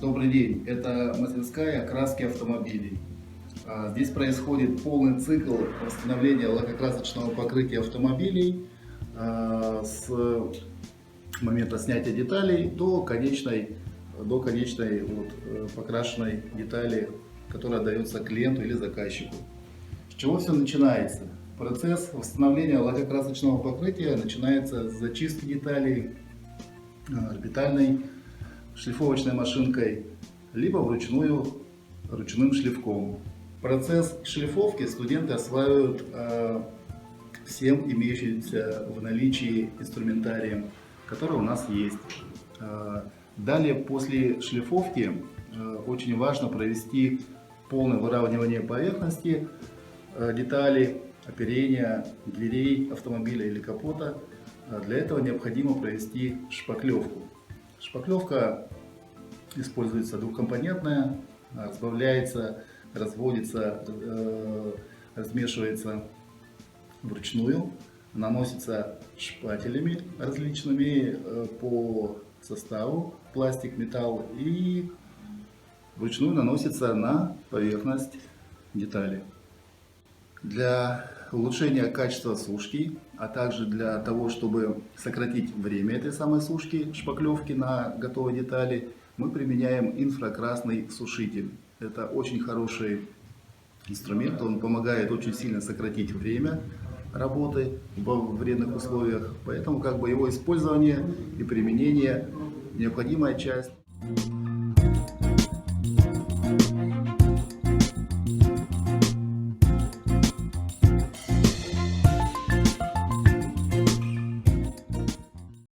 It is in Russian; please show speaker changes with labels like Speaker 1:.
Speaker 1: Добрый день, это мастерская краски автомобилей. Здесь происходит полный цикл восстановления лакокрасочного покрытия автомобилей с момента снятия деталей до конечной покрашенной детали, которая отдается клиенту или заказчику. С чего все начинается? Процесс восстановления лакокрасочного покрытия начинается с зачистки деталей орбитальной шлифовочной машинкой, либо ручным шлифком. Процесс шлифовки студенты осваивают всем имеющимся в наличии инструментарием, который у нас есть. Далее, после шлифовки, очень важно провести полное выравнивание поверхности деталей, оперения, дверей автомобиля или капота. Для этого необходимо провести шпаклевку. Шпаклевка используется двухкомпонентная, разбавляется, разводится, размешивается вручную, наносится шпателями различными по составу, пластик, металл, и вручную наносится на поверхность детали. Для улучшения качества сушки, а также для того, чтобы сократить время этой самой сушки, шпаклевки на готовой детали, мы применяем инфракрасный сушитель. Это очень хороший инструмент, он помогает очень сильно сократить время работы в вредных условиях, поэтому его использование и применение необходимая часть.